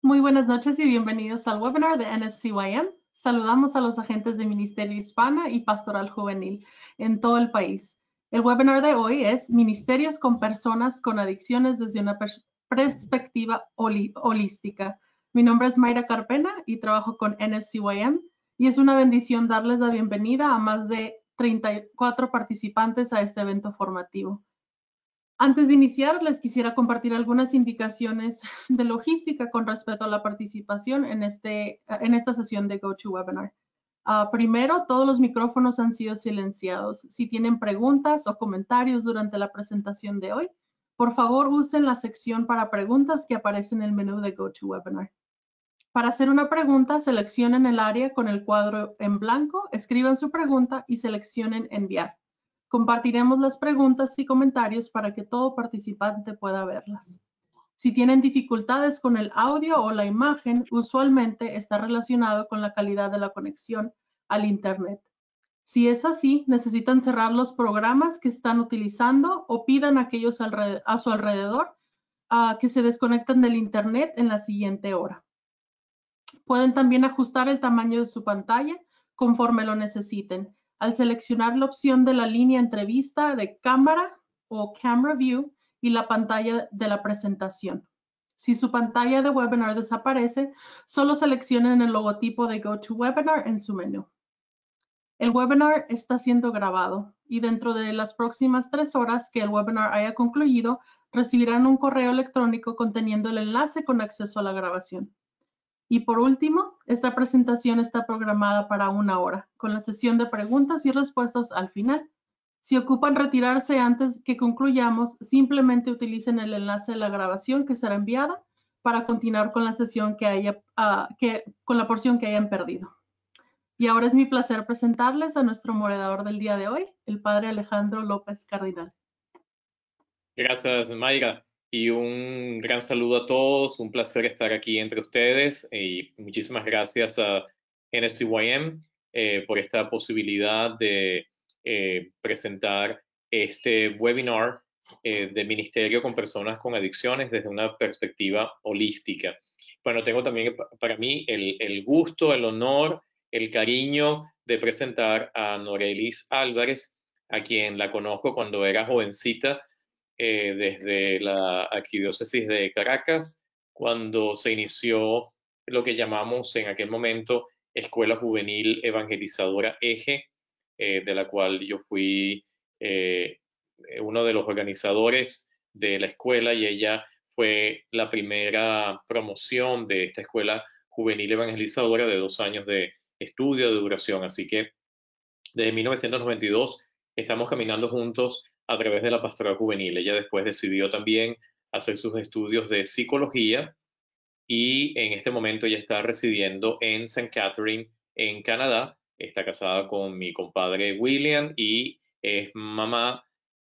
Muy buenas noches y bienvenidos al webinar de NFCYM. Saludamos a los agentes de Ministerio Hispana y Pastoral Juvenil en todo el país. El webinar de hoy es Ministerios con personas con adicciones desde una perspectiva holística. Mi nombre es Mayra Carpena y trabajo con NFCYM y es una bendición darles la bienvenida a más de 34 participantes a este evento formativo. Antes de iniciar, les quisiera compartir algunas indicaciones de logística con respecto a la participación en esta sesión de GoToWebinar. Primero, todos los micrófonos han sido silenciados. Si tienen preguntas o comentarios durante la presentación de hoy, por favor usen la sección para preguntas que aparece en el menú de GoToWebinar. Para hacer una pregunta, seleccionen el área con el cuadro en blanco, escriban su pregunta y seleccionen enviar. Compartiremos las preguntas y comentarios para que todo participante pueda verlas. Si tienen dificultades con el audio o la imagen, usualmente está relacionado con la calidad de la conexión al Internet. Si es así, necesitan cerrar los programas que están utilizando o pidan a aquellos a su alrededor que se desconecten del Internet en la siguiente hora. Pueden también ajustar el tamaño de su pantalla conforme lo necesiten. Al seleccionar la opción de la línea entrevista de cámara o Camera View y la pantalla de la presentación. Si su pantalla de webinar desaparece, solo seleccionen el logotipo de GoToWebinar en su menú. El webinar está siendo grabado y dentro de las próximas 3 horas que el webinar haya concluido, recibirán un correo electrónico conteniendo el enlace con acceso a la grabación. Y por último, esta presentación está programada para 1 hora, con la sesión de preguntas y respuestas al final. Si ocupan retirarse antes que concluyamos, simplemente utilicen el enlace de la grabación que será enviada para continuar con la sesión con la porción que hayan perdido. Y ahora es mi placer presentarles a nuestro moderador del día de hoy, el Padre Alejandro López Cardinal. Gracias, Mayra. Y un gran saludo a todos, un placer estar aquí entre ustedes y muchísimas gracias a NFCYM por esta posibilidad de presentar este webinar de ministerio con personas con adicciones desde una perspectiva holística. Bueno, tengo también para mí el gusto, el honor, el cariño de presentar a Norelis Álvarez, a quien la conozco cuando era jovencita, desde la Arquidiócesis de Caracas, cuando se inició lo que llamamos en aquel momento Escuela Juvenil Evangelizadora Eje, de la cual yo fui uno de los organizadores de la escuela, y ella fue la primera promoción de esta Escuela Juvenil Evangelizadora de 2 años de estudio de duración. Así que desde 1992 estamos caminando juntos a través de la pastoral juvenil. Ella después decidió también hacer sus estudios de psicología y en este momento ella está residiendo en St. Catherine, en Canadá. Está casada con mi compadre William y es mamá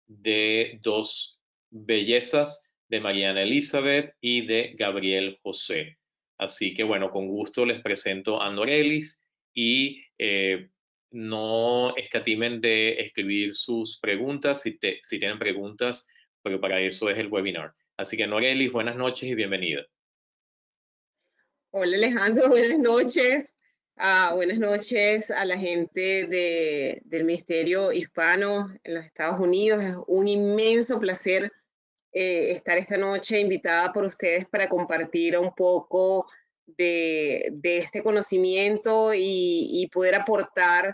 de 2 bellezas, de Mariana Elizabeth y de Gabriel José. Así que bueno, con gusto les presento a Norelis y no escatimen de escribir sus preguntas si tienen preguntas, porque para eso es el webinar. Así que Norelis, buenas noches y bienvenida. Hola Alejandro, buenas noches. Buenas noches a la gente del Ministerio Hispano en los Estados Unidos. Es un inmenso placer estar esta noche invitada por ustedes para compartir un poco de este conocimiento y poder aportar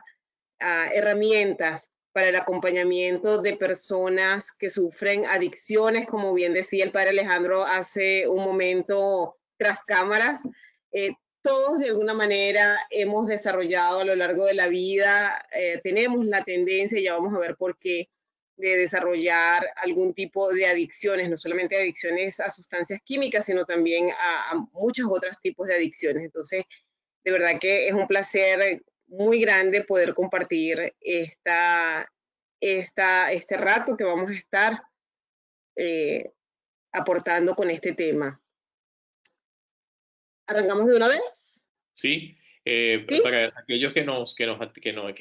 herramientas para el acompañamiento de personas que sufren adicciones, como bien decía el padre Alejandro hace un momento tras cámaras. Todos de alguna manera hemos desarrollado a lo largo de la vida, tenemos la tendencia, ya vamos a ver por qué, de desarrollar algún tipo de adicciones, no solamente adicciones a sustancias químicas, sino también a muchos otros tipos de adicciones. Entonces, de verdad que es un placer muy grande poder compartir este rato que vamos a estar aportando con este tema. ¿Arrancamos de una vez? Sí. ¿Sí? Para aquellos que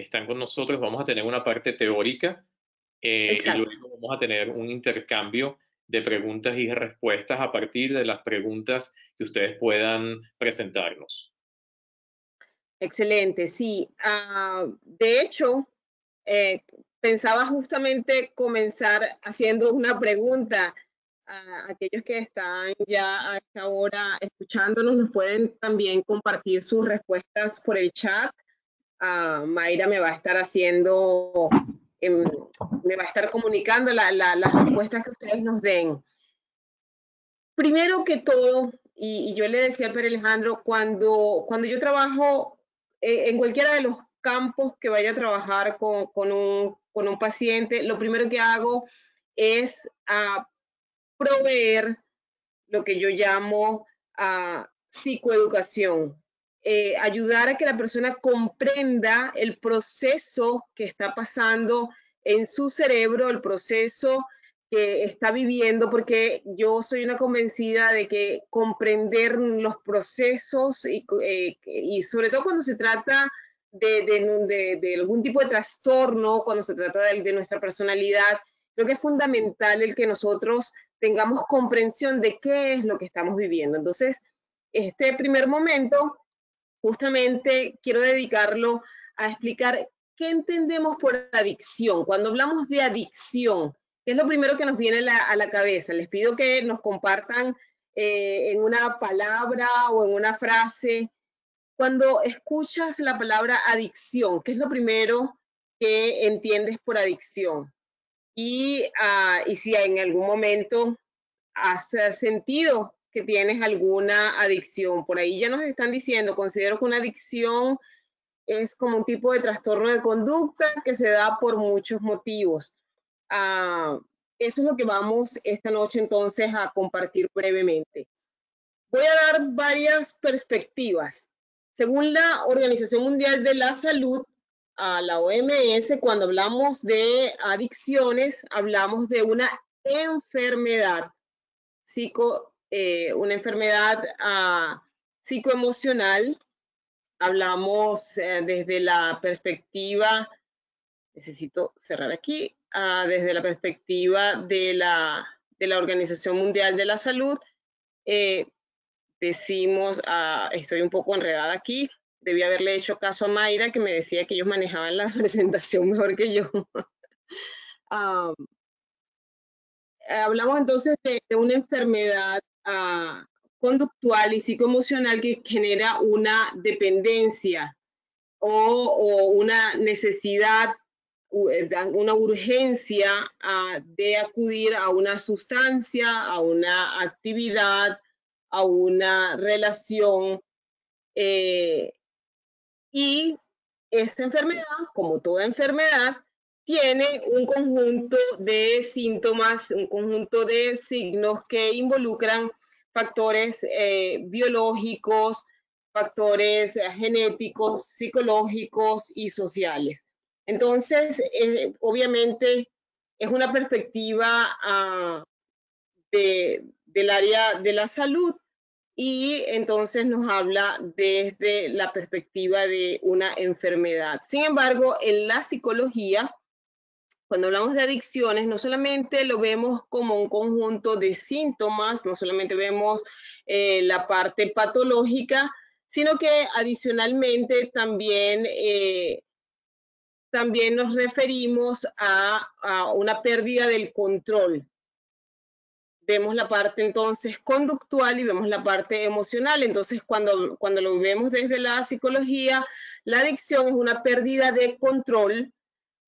están con nosotros, vamos a tener una parte teórica y luego vamos a tener un intercambio de preguntas y respuestas a partir de las preguntas que ustedes puedan presentarnos. Excelente, sí. De hecho, pensaba justamente comenzar haciendo una pregunta. A aquellos que están ya a esta hora escuchándonos, nos pueden también compartir sus respuestas por el chat. Mayra me va a estar haciendo, me va a estar comunicando las respuestas que ustedes nos den. Primero que todo, y yo le decía a Pere Alejandro, cuando yo trabajo en cualquiera de los campos que vaya a trabajar con un paciente, lo primero que hago es proveer lo que yo llamo psicoeducación. Ayudar a que la persona comprenda el proceso que está pasando en su cerebro, el proceso que está viviendo, porque yo soy una convencida de que comprender los procesos y sobre todo cuando se trata de algún tipo de trastorno, cuando se trata de nuestra personalidad, creo que es fundamental el que nosotros tengamos comprensión de qué es lo que estamos viviendo. Entonces, este primer momento, justamente quiero dedicarlo a explicar qué entendemos por adicción. Cuando hablamos de adicción, ¿qué es lo primero que nos viene a la cabeza? Les pido que nos compartan en una palabra o en una frase. Cuando escuchas la palabra adicción, ¿qué es lo primero que entiendes por adicción? Y si en algún momento has sentido que tienes alguna adicción. Por ahí ya nos están diciendo, considero que una adicción es como un tipo de trastorno de conducta que se da por muchos motivos. Eso es lo que vamos esta noche entonces a compartir brevemente. Voy a dar varias perspectivas. Según la Organización Mundial de la Salud, a la OMS, cuando hablamos de adicciones, hablamos de una enfermedad una enfermedad psicoemocional. Hablamos desde la perspectiva, necesito cerrar aquí, desde la perspectiva de la Organización Mundial de la Salud. Decimos, estoy un poco enredada aquí, debí haberle hecho caso a Mayra, que me decía que ellos manejaban la presentación mejor que yo. Hablamos entonces de una enfermedad conductual y psicoemocional que genera una dependencia o una necesidad, una urgencia de acudir a una sustancia, a una actividad, a una relación. Y esta enfermedad, como toda enfermedad, tiene un conjunto de síntomas, un conjunto de signos que involucran factores biológicos, factores genéticos, psicológicos y sociales. Entonces, obviamente, es una perspectiva del área de la salud, y entonces nos habla desde la perspectiva de una enfermedad. Sin embargo, en la psicología, cuando hablamos de adicciones, no solamente lo vemos como un conjunto de síntomas, no solamente vemos la parte patológica, sino que adicionalmente también nos referimos a una pérdida del control. Vemos la parte entonces conductual y vemos la parte emocional. Entonces, cuando lo vemos desde la psicología, la adicción es una pérdida de control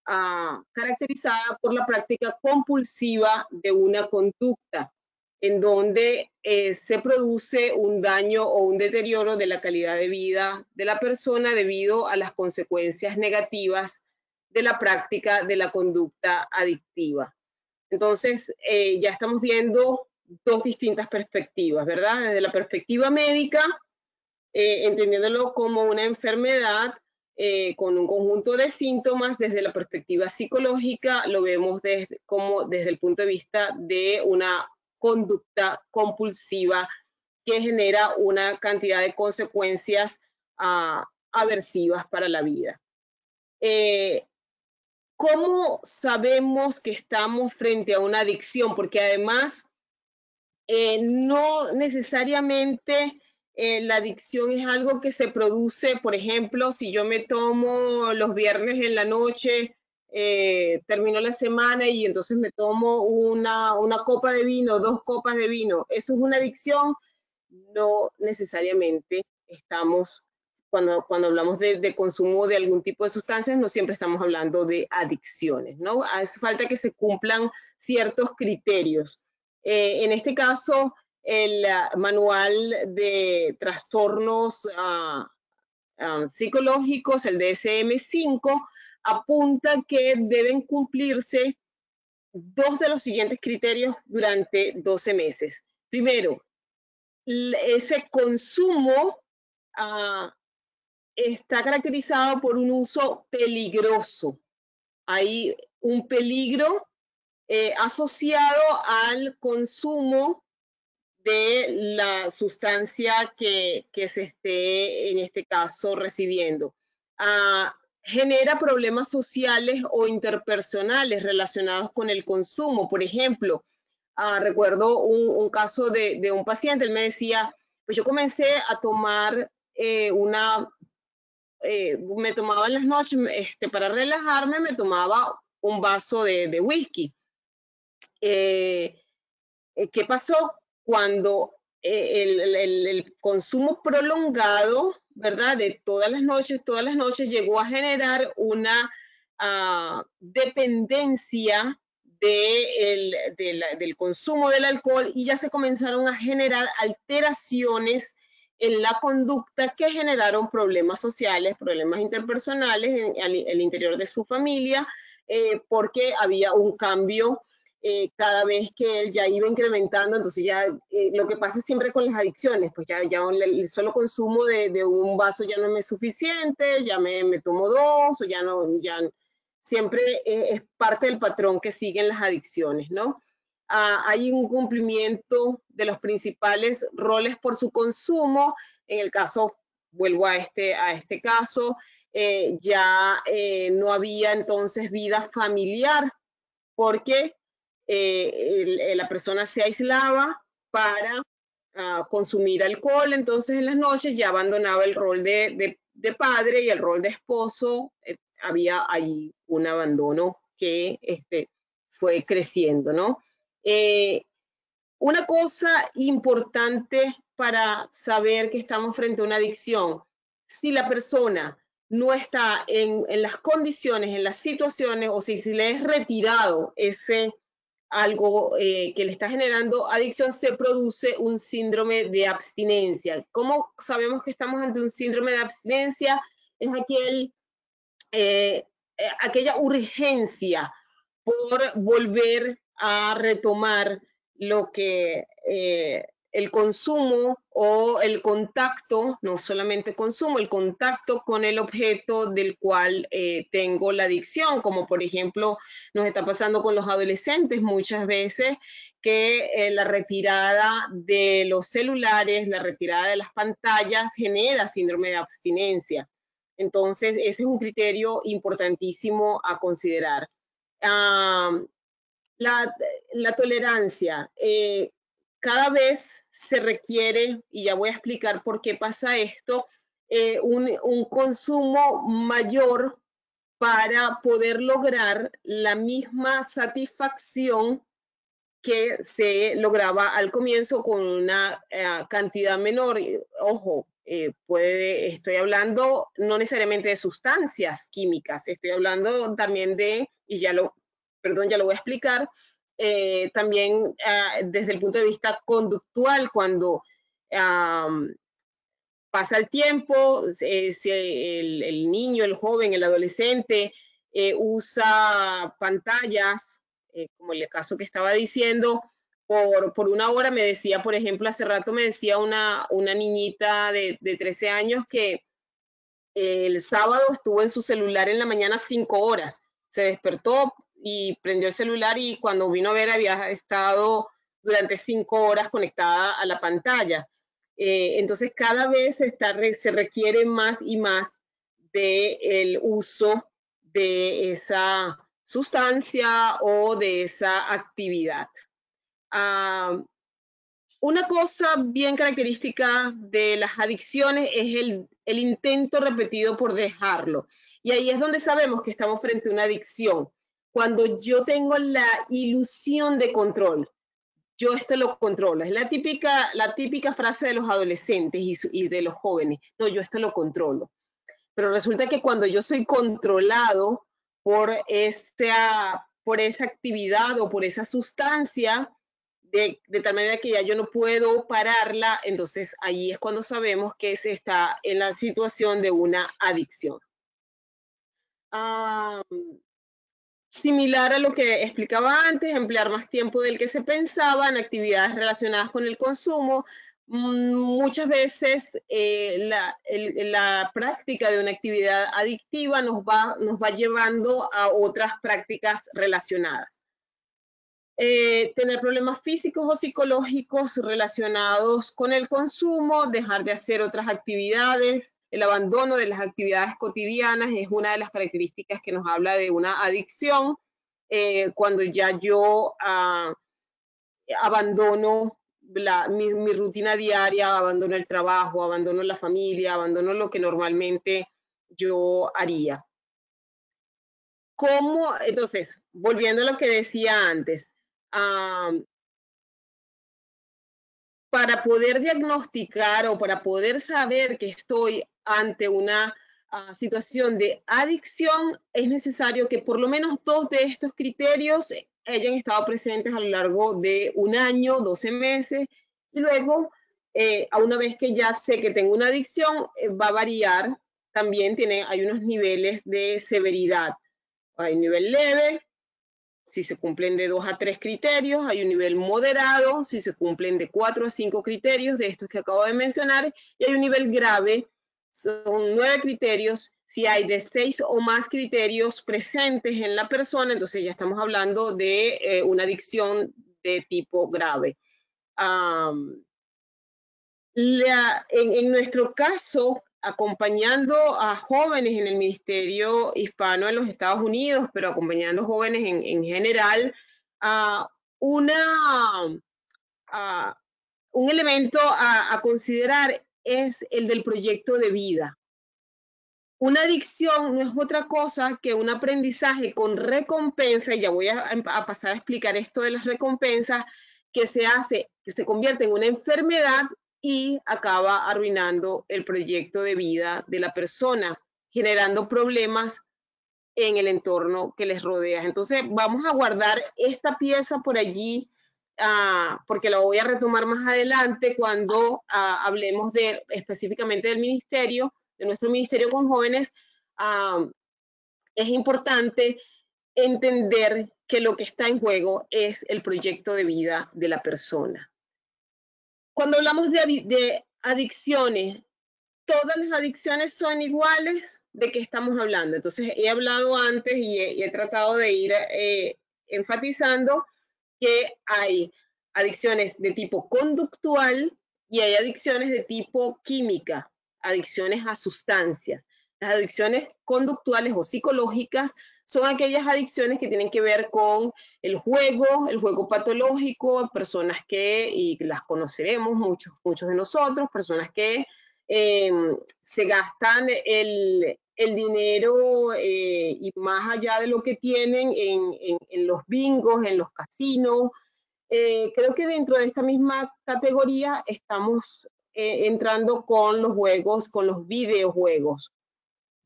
caracterizada por la práctica compulsiva de una conducta, en donde se produce un daño o un deterioro de la calidad de vida de la persona debido a las consecuencias negativas de la práctica de la conducta adictiva. Entonces, ya estamos viendo dos distintas perspectivas, ¿verdad? Desde la perspectiva médica, entendiéndolo como una enfermedad con un conjunto de síntomas. Desde la perspectiva psicológica, lo vemos desde el punto de vista de una conducta compulsiva que genera una cantidad de consecuencias aversivas para la vida. ¿Cómo sabemos que estamos frente a una adicción? Porque además no necesariamente la adicción es algo que se produce, por ejemplo, si yo me tomo los viernes en la noche, termino la semana y entonces me tomo una copa de vino, 2 copas de vino. ¿Eso es una adicción? No necesariamente estamos, cuando hablamos de consumo de algún tipo de sustancias, no siempre estamos hablando de adicciones, ¿no? Hace falta que se cumplan ciertos criterios. En este caso, el manual de trastornos psicológicos, el DSM-5, apunta que deben cumplirse 2 de los siguientes criterios durante 12 meses. Primero, ese consumo está caracterizado por un uso peligroso. Hay un peligro asociado al consumo de la sustancia que se esté, en este caso, recibiendo. Genera problemas sociales o interpersonales relacionados con el consumo. Por ejemplo, recuerdo un caso de un paciente, él me decía, pues yo comencé a tomar me tomaba en las noches, para relajarme, me tomaba un vaso de whisky. ¿Qué pasó? Cuando el consumo prolongado, ¿verdad? De todas las noches, llegó a generar una dependencia del consumo del alcohol y ya se comenzaron a generar alteraciones en la conducta que generaron problemas sociales, problemas interpersonales en el interior de su familia, porque había un cambio cada vez que él ya iba incrementando. Entonces ya lo que pasa siempre con las adicciones, pues ya el solo consumo de un vaso ya no me es suficiente, ya me tomo 2, o ya no, siempre es parte del patrón que siguen las adicciones, ¿no? Hay un cumplimiento de los principales roles por su consumo. En el caso, vuelvo a este caso, ya no había entonces vida familiar, porque la persona se aislaba para consumir alcohol, entonces en las noches ya abandonaba el rol de padre y el rol de esposo. Había allí un abandono que fue creciendo, ¿no? Una cosa importante para saber que estamos frente a una adicción: si la persona no está en las condiciones, en las situaciones, o si le es retirado algo que le está generando adicción, se produce un síndrome de abstinencia. ¿Cómo sabemos que estamos ante un síndrome de abstinencia? Es aquella urgencia por volver a retomar lo que el consumo o el contacto, no solamente consumo, el contacto con el objeto del cual tengo la adicción, como por ejemplo nos está pasando con los adolescentes muchas veces, que la retirada de los celulares, la retirada de las pantallas genera síndrome de abstinencia. Entonces, ese es un criterio importantísimo a considerar. La tolerancia. Cada vez se requiere, y ya voy a explicar por qué pasa esto, un consumo mayor para poder lograr la misma satisfacción que se lograba al comienzo con una cantidad menor. Ojo, estoy hablando no necesariamente de sustancias químicas, estoy hablando también y ya lo voy a explicar, también desde el punto de vista conductual, cuando pasa el tiempo, si el niño, el joven, el adolescente usa pantallas, como el caso que estaba diciendo, por una hora. Me decía, por ejemplo, hace rato me decía una niñita de 13 años que el sábado estuvo en su celular en la mañana 5 horas. Se despertó y prendió el celular, y cuando vino a ver había estado durante 5 horas conectada a la pantalla. Entonces cada vez se requiere más y más del uso de esa sustancia o de esa actividad. Una cosa bien característica de las adicciones es el intento repetido por dejarlo. Y ahí es donde sabemos que estamos frente a una adicción. Cuando yo tengo la ilusión de control, yo esto lo controlo. Es la típica frase de los adolescentes y de los jóvenes. No, yo esto lo controlo. Pero resulta que cuando yo soy controlado por esa actividad o por esa sustancia, de tal manera que ya yo no puedo pararla, entonces ahí es cuando sabemos que se está en la situación de una adicción. Similar a lo que explicaba antes, emplear más tiempo del que se pensaba en actividades relacionadas con el consumo. Muchas veces la práctica de una actividad adictiva nos va llevando a otras prácticas relacionadas. Tener problemas físicos o psicológicos relacionados con el consumo, dejar de hacer otras actividades, el abandono de las actividades cotidianas es una de las características que nos habla de una adicción. Cuando ya yo abandono mi rutina diaria, abandono el trabajo, abandono la familia, abandono lo que normalmente yo haría. Entonces, volviendo a lo que decía antes, para poder diagnosticar o para poder saber que estoy ante una situación de adicción, es necesario que por lo menos 2 de estos criterios hayan estado presentes a lo largo de un año, 12 meses, y luego, a una vez que ya sé que tengo una adicción, va a variar. También hay unos niveles de severidad. Hay un nivel leve, si se cumplen de 2 a 3 criterios, hay un nivel moderado, si se cumplen de 4 a 5 criterios de estos que acabo de mencionar, y hay un nivel grave, son 9 criterios, si hay de 6 o más criterios presentes en la persona, entonces ya estamos hablando de una adicción de tipo grave. En nuestro caso, acompañando a jóvenes en el Ministerio Hispano en los Estados Unidos, pero acompañando jóvenes en general, un elemento a considerar es el del proyecto de vida. Una adicción no es otra cosa que un aprendizaje con recompensa, y ya voy a pasar a explicar esto de las recompensas, que se convierte en una enfermedad y acaba arruinando el proyecto de vida de la persona, generando problemas en el entorno que les rodea. Entonces, vamos a guardar esta pieza por allí, porque la voy a retomar más adelante cuando hablemos específicamente del ministerio, de nuestro ministerio con jóvenes. Es importante entender que lo que está en juego es el proyecto de vida de la persona. Cuando hablamos de adicciones, ¿todas las adicciones son iguales? ¿De qué estamos hablando? Entonces, he hablado antes y he tratado de ir enfatizando que hay adicciones de tipo conductual y hay adicciones de tipo química, adicciones a sustancias. Las adicciones conductuales o psicológicas son aquellas adicciones que tienen que ver con el juego patológico, personas y las conoceremos, muchos de nosotros, personas que se gastan el dinero y más allá de lo que tienen en los bingos, en los casinos. Creo que dentro de esta misma categoría estamos entrando con los juegos, con los videojuegos.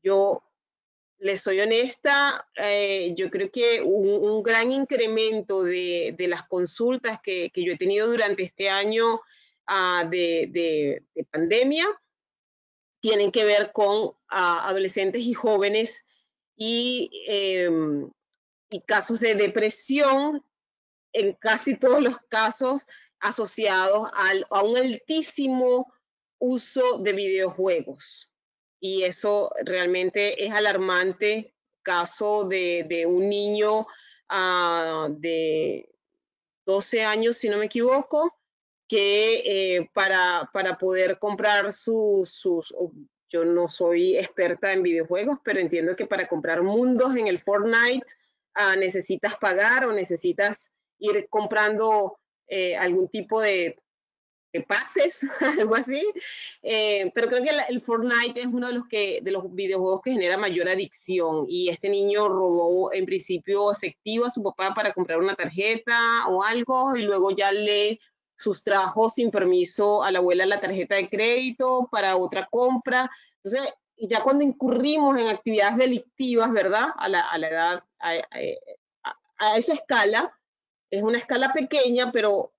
Yo les soy honesta, yo creo que un gran incremento de las consultas que yo he tenido durante este año de pandemia tienen que ver con adolescentes y jóvenes y casos de depresión, en casi todos los casos asociados a un altísimo uso de videojuegos. Y eso realmente es alarmante. Caso de un niño de 12 años, si no me equivoco, que para poder comprar yo no soy experta en videojuegos, pero entiendo que para comprar mundos en el Fortnite necesitas pagar o necesitas ir comprando algún tipo de pases, algo así. Pero creo que el Fortnite es uno de los videojuegos que genera mayor adicción, y este niño robó en principio efectivo a su papá para comprar una tarjeta o algo, y luego ya le sustrajo sin permiso a la abuela la tarjeta de crédito para otra compra. Entonces, ya cuando incurrimos en actividades delictivas, ¿verdad? A la edad, a esa escala, es una escala pequeña, pero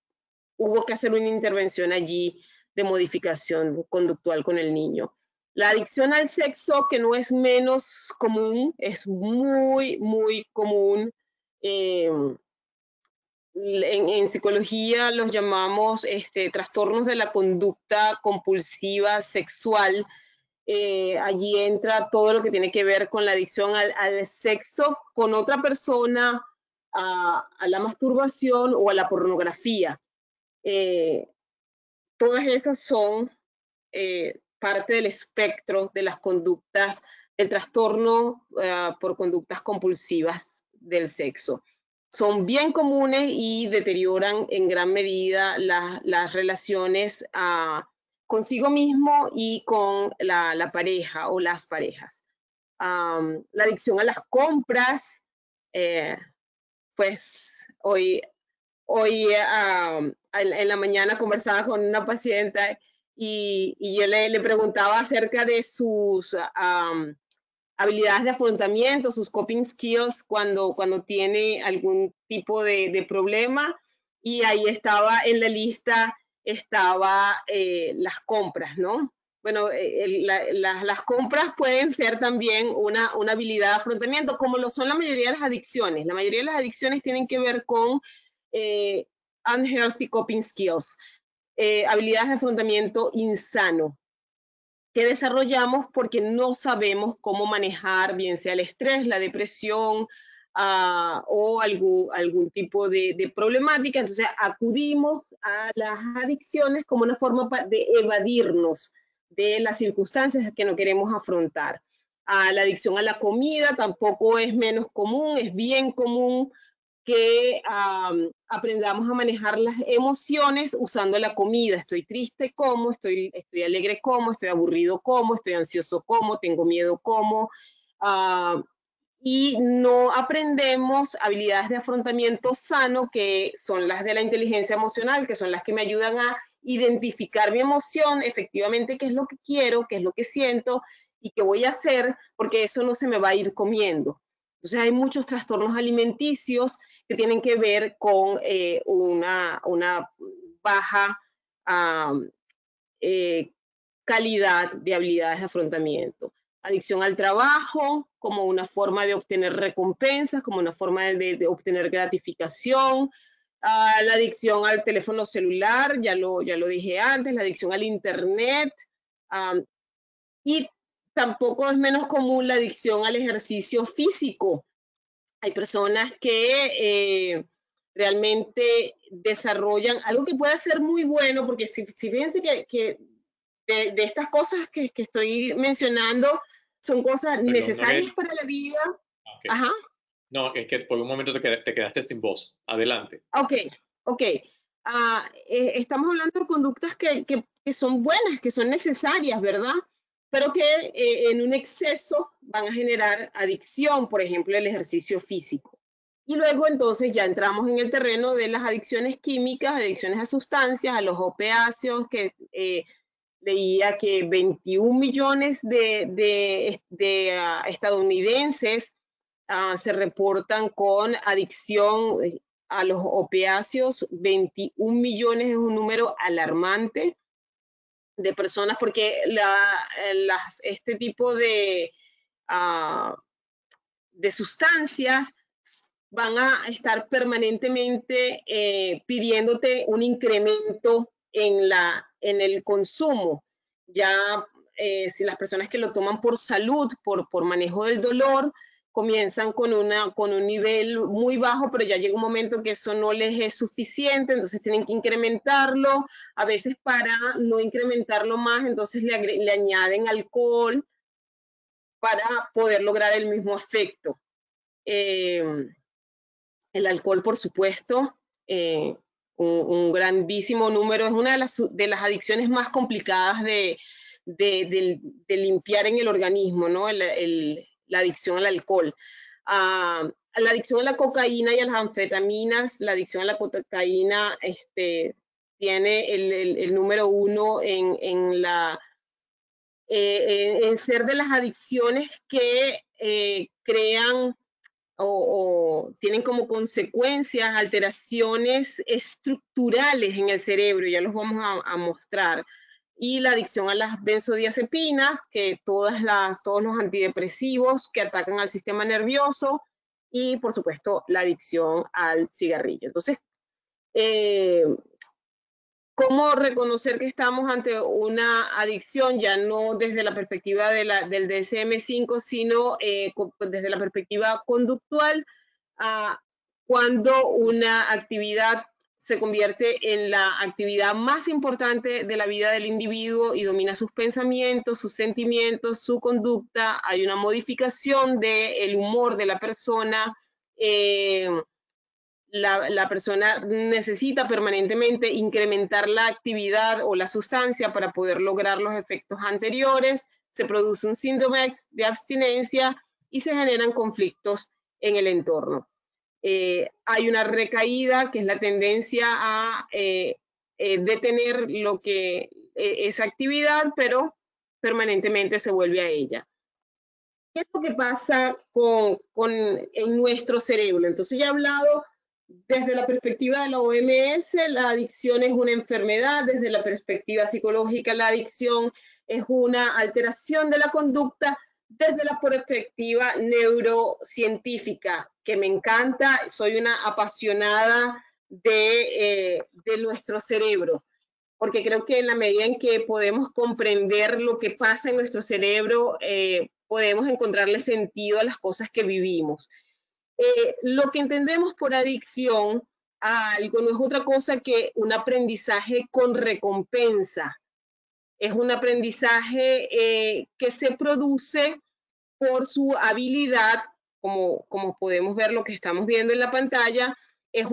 hubo que hacer una intervención allí de modificación conductual con el niño. La adicción al sexo, que no es menos común, es muy, muy común. En psicología los llamamos trastornos de la conducta compulsiva sexual. Allí entra todo lo que tiene que ver con la adicción al sexo con otra persona, a la masturbación o a la pornografía. Todas esas son parte del espectro de las conductas, el trastorno por conductas compulsivas del sexo. Son bien comunes y deterioran en gran medida las relaciones consigo mismo y con la pareja o las parejas. La adicción a las compras, pues hoy en la mañana conversaba con una paciente y yo le preguntaba acerca de sus habilidades de afrontamiento, sus coping skills cuando tiene algún tipo de problema, y ahí estaba en la lista, estaba las compras, ¿no? Bueno, las compras pueden ser también una habilidad de afrontamiento, como lo son la mayoría de las adicciones. La mayoría de las adicciones tienen que ver con unhealthy coping skills, habilidades de afrontamiento insano, que desarrollamos porque no sabemos cómo manejar, bien sea el estrés, la depresión o algún tipo de problemática. Entonces acudimos a las adicciones como una forma de evadirnos de las circunstancias que no queremos afrontar. La adicción a la comida tampoco es menos común, es bien común que aprendamos a manejar las emociones usando la comida. Estoy triste, como, estoy alegre, como, estoy aburrido, como, estoy ansioso, como, tengo miedo, como. Y no aprendemos habilidades de afrontamiento sano, que son las de la inteligencia emocional, que son las que me ayudan a identificar mi emoción, efectivamente qué es lo que quiero, qué es lo que siento y qué voy a hacer, porque eso no se me va a ir comiendo. Entonces hay muchos trastornos alimenticios que tienen que ver con una baja calidad de habilidades de afrontamiento. Adicción al trabajo como una forma de obtener recompensas, como una forma de obtener gratificación. La adicción al teléfono celular, ya lo dije antes, la adicción al internet. Y tampoco es menos común la adicción al ejercicio físico. Hay personas que realmente desarrollan algo que puede ser muy bueno, porque si fíjense que de estas cosas que estoy mencionando son cosas necesarias para la vida. Okay. Ajá. No, es que por un momento te quedaste sin voz. Adelante. Ok. Estamos hablando de conductas que son buenas, que son necesarias, ¿verdad? Pero que en un exceso van a generar adicción, por ejemplo, el ejercicio físico. Y luego entonces ya entramos en el terreno de las adicciones químicas, adicciones a sustancias, a los opiáceos, que leía que 21 millones de estadounidenses se reportan con adicción a los opiáceos. 21 millones es un número alarmante de personas, porque este tipo de sustancias van a estar permanentemente pidiéndote un incremento en el consumo. Ya si las personas que lo toman por salud, por manejo del dolor, comienzan con un nivel muy bajo, pero ya llega un momento que eso no les es suficiente, entonces tienen que incrementarlo. A veces, para no incrementarlo más, entonces le añaden alcohol para poder lograr el mismo efecto. El alcohol, por supuesto, un grandísimo número. Es una de las adicciones más complicadas de limpiar en el organismo, ¿no? La adicción al alcohol. La adicción a la cocaína y a las anfetaminas, la adicción a la cocaína tiene el número 1 en ser de las adicciones que crean o tienen como consecuencias alteraciones estructurales en el cerebro, ya los vamos a mostrar. Y la adicción a las benzodiazepinas, que todos los antidepresivos que atacan al sistema nervioso, y por supuesto la adicción al cigarrillo. Entonces, ¿cómo reconocer que estamos ante una adicción? Ya no desde la perspectiva del DSM-5, sino desde la perspectiva conductual, cuando una actividad se convierte en la actividad más importante de la vida del individuo y domina sus pensamientos, sus sentimientos, su conducta. Hay una modificación del humor de la persona. La persona necesita permanentemente incrementar la actividad o la sustancia para poder lograr los efectos anteriores. Se produce un síndrome de abstinencia y se generan conflictos en el entorno. Hay una recaída, que es la tendencia a detener esa actividad, pero permanentemente se vuelve a ella. ¿Qué es lo que pasa en nuestro cerebro? Entonces ya he hablado desde la perspectiva de la OMS, la adicción es una enfermedad. Desde la perspectiva psicológica, la adicción es una alteración de la conducta. Desde la perspectiva neurocientífica, que me encanta, soy una apasionada de nuestro cerebro, porque creo que en la medida en que podemos comprender lo que pasa en nuestro cerebro, podemos encontrarle sentido a las cosas que vivimos. Lo que entendemos por adicción a algo no es otra cosa que un aprendizaje con recompensa. Es un aprendizaje que se produce por su habilidad, como podemos ver lo que estamos viendo en la pantalla. Se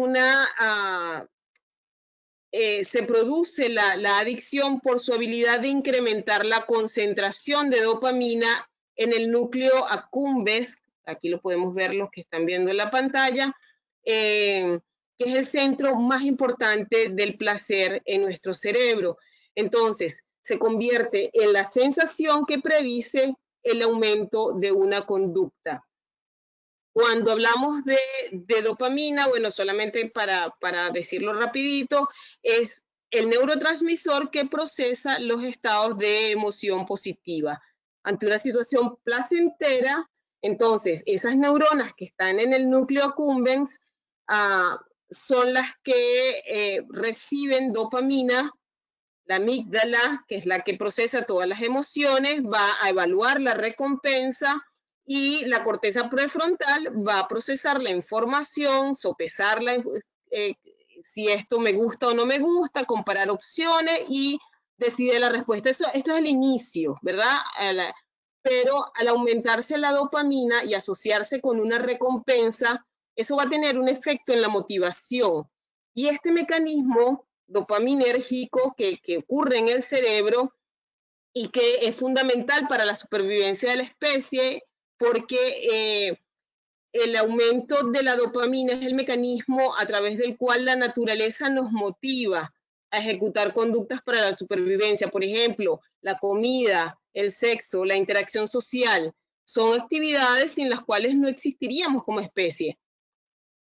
produce la adicción por su habilidad de incrementar la concentración de dopamina en el núcleo accumbens. Aquí lo podemos ver los que están viendo en la pantalla, que es el centro más importante del placer en nuestro cerebro. Entonces, se convierte en la sensación que predice el aumento de una conducta. Cuando hablamos de dopamina, bueno, solamente para decirlo rapidito, es el neurotransmisor que procesa los estados de emoción positiva. Ante una situación placentera, entonces esas neuronas que están en el núcleo accumbens son las que reciben dopamina. La amígdala, que es la que procesa todas las emociones, va a evaluar la recompensa, y la corteza prefrontal va a procesar la información, sopesarla, si esto me gusta o no me gusta, comparar opciones y decide la respuesta. Esto es el inicio, ¿verdad? Pero al aumentarse la dopamina y asociarse con una recompensa, eso va a tener un efecto en la motivación. Y este mecanismo dopaminérgico que ocurre en el cerebro y que es fundamental para la supervivencia de la especie, porque el aumento de la dopamina es el mecanismo a través del cual la naturaleza nos motiva a ejecutar conductas para la supervivencia. Por ejemplo, la comida, el sexo, la interacción social, son actividades sin las cuales no existiríamos como especie.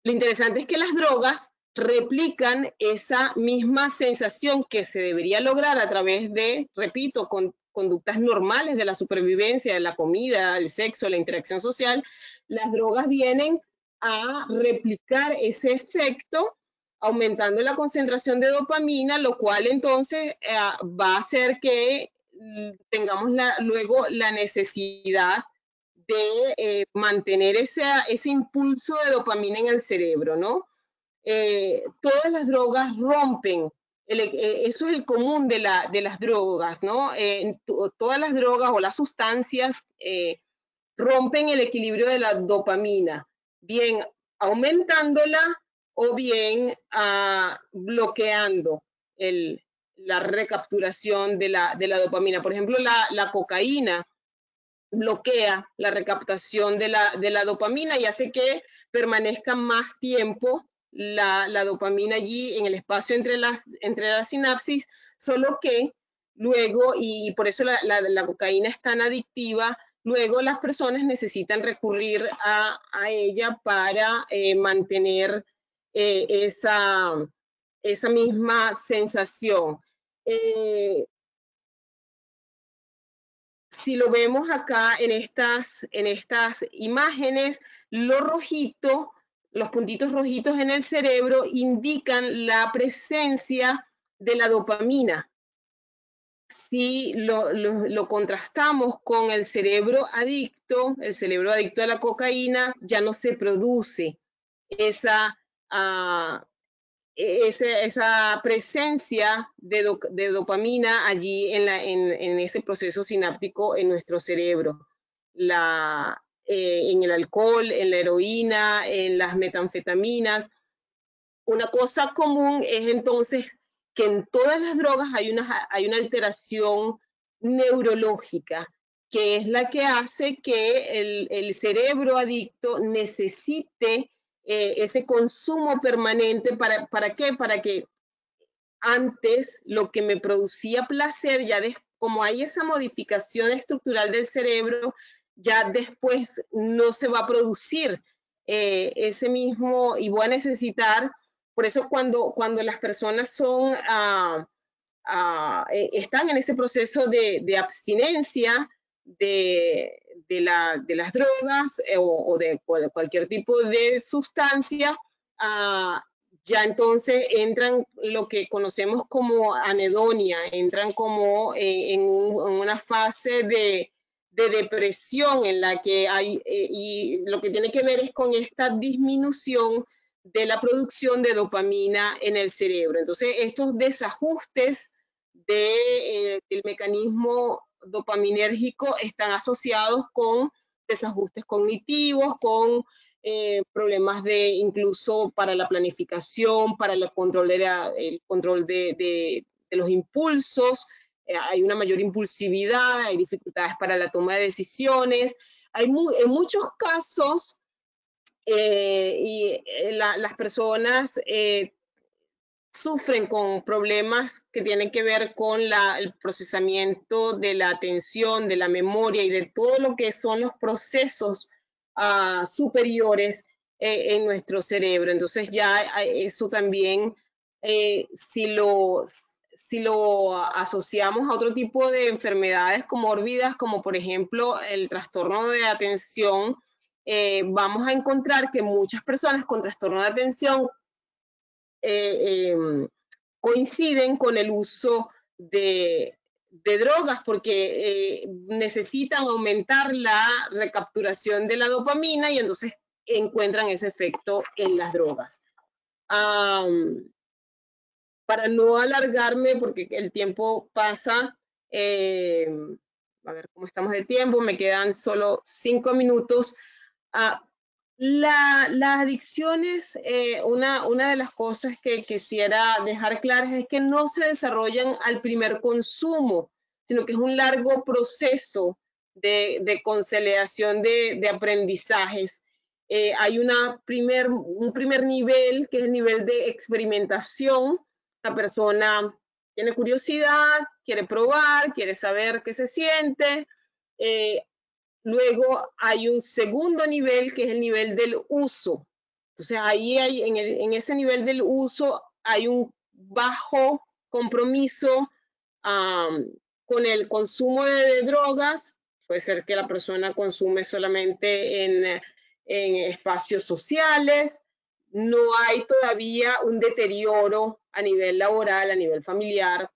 Lo interesante es que las drogas replican esa misma sensación que se debería lograr a través de, repito, conductas normales de la supervivencia, de la comida, el sexo, la interacción social. Las drogas vienen a replicar ese efecto, aumentando la concentración de dopamina, lo cual entonces va a hacer que tengamos luego la necesidad de mantener ese impulso de dopamina en el cerebro, ¿no? Todas las drogas rompen, eso es el común de las drogas, ¿no? Todas las drogas o las sustancias rompen el equilibrio de la dopamina, bien aumentándola o bien bloqueando la recapturación de la dopamina. Por ejemplo, la cocaína bloquea la recaptación de la dopamina y hace que permanezca más tiempo la dopamina allí en el espacio entre las sinapsis, solo que luego, y por eso la cocaína es tan adictiva, luego las personas necesitan recurrir a ella para mantener esa misma sensación. Si lo vemos acá en estas imágenes, lo rojito, los puntitos rojitos en el cerebro indican la presencia de la dopamina. Si lo contrastamos con el cerebro adicto a la cocaína, ya no se produce esa presencia de dopamina allí en ese proceso sináptico en nuestro cerebro. En el alcohol, en la heroína, en las metanfetaminas. Una cosa común es entonces que en todas las drogas hay una alteración neurológica, que es la que hace que el cerebro adicto necesite ese consumo permanente. ¿Para qué? Para que antes lo que me producía placer, como hay esa modificación estructural del cerebro, ya después no se va a producir ese mismo, y voy a necesitar, por eso cuando las personas están en ese proceso de abstinencia de las drogas o de cualquier tipo de sustancia, ya entonces entran lo que conocemos como anedonia, entran como en una fase de depresión en la que hay, y lo que tiene que ver es con esta disminución de la producción de dopamina en el cerebro. Entonces, estos desajustes del mecanismo dopaminérgico están asociados con desajustes cognitivos, con problemas incluso para la planificación, para el control de los impulsos. Hay una mayor impulsividad, hay dificultades para la toma de decisiones. En muchos casos, las personas sufren con problemas que tienen que ver con el procesamiento de la atención, de la memoria y de todo lo que son los procesos superiores en nuestro cerebro. Entonces ya eso también, si lo asociamos a otro tipo de enfermedades comórbidas, como por ejemplo el trastorno de atención, vamos a encontrar que muchas personas con trastorno de atención coinciden con el uso de drogas porque necesitan aumentar la recapturación de la dopamina y entonces encuentran ese efecto en las drogas. Para no alargarme, porque el tiempo pasa, a ver cómo estamos de tiempo, me quedan solo 5 minutos. Las adicciones, una de las cosas que quisiera dejar claras es que no se desarrollan al primer consumo, sino que es un largo proceso de consolidación de aprendizajes. Hay un primer nivel, que es el nivel de experimentación. La persona tiene curiosidad, quiere probar, quiere saber qué se siente. Luego hay un segundo nivel, que es el nivel del uso. Entonces ahí en ese nivel del uso hay un bajo compromiso con el consumo de drogas. Puede ser que la persona consume solamente en espacios sociales. No hay todavía un deterioro a nivel laboral, a nivel familiar,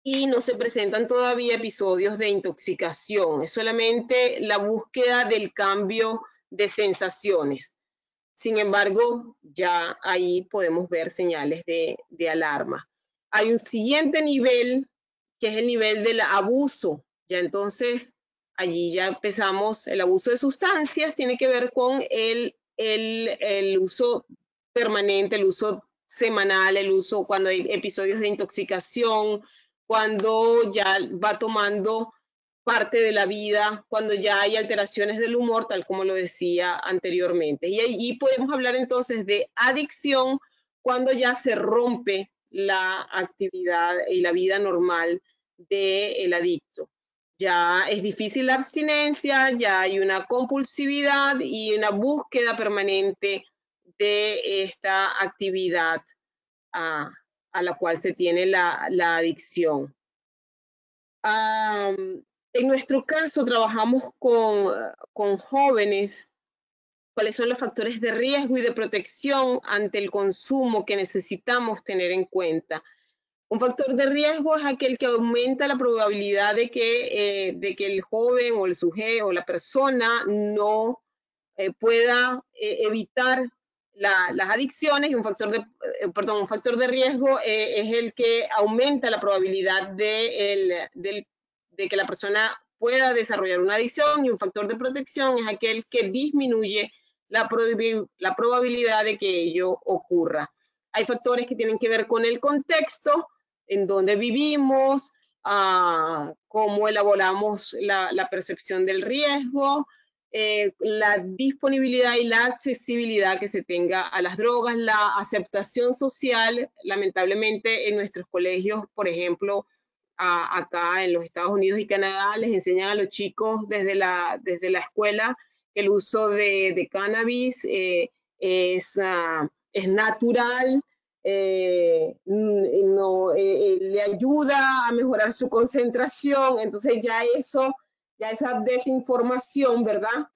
y no se presentan todavía episodios de intoxicación. Es solamente la búsqueda del cambio de sensaciones. Sin embargo, ya ahí podemos ver señales de alarma. Hay un siguiente nivel, que es el nivel del abuso. Ya entonces, allí ya empezamos. El abuso de sustancias tiene que ver con el uso permanente, el uso semanal, el uso cuando hay episodios de intoxicación, cuando ya va tomando parte de la vida, cuando ya hay alteraciones del humor, tal como lo decía anteriormente. Y ahí podemos hablar entonces de adicción cuando ya se rompe la actividad y la vida normal del adicto. Ya es difícil la abstinencia, ya hay una compulsividad y una búsqueda permanente de esta actividad a la cual se tiene la adicción. En nuestro caso trabajamos con jóvenes. ¿Cuáles son los factores de riesgo y de protección ante el consumo que necesitamos tener en cuenta? Un factor de riesgo es aquel que aumenta la probabilidad de que el joven o el sujeto o la persona no pueda evitar las adicciones, y un factor de riesgo es el que aumenta la probabilidad de que la persona pueda desarrollar una adicción, y un factor de protección es aquel que disminuye la probabilidad de que ello ocurra. Hay factores que tienen que ver con el contexto, en donde vivimos, cómo elaboramos la percepción del riesgo, la disponibilidad y la accesibilidad que se tenga a las drogas, la aceptación social. Lamentablemente en nuestros colegios, por ejemplo, acá en los Estados Unidos y Canadá, les enseñan a los chicos desde la escuela que el uso de cannabis es natural, le ayuda a mejorar su concentración. Entonces ya esa desinformación, ¿verdad?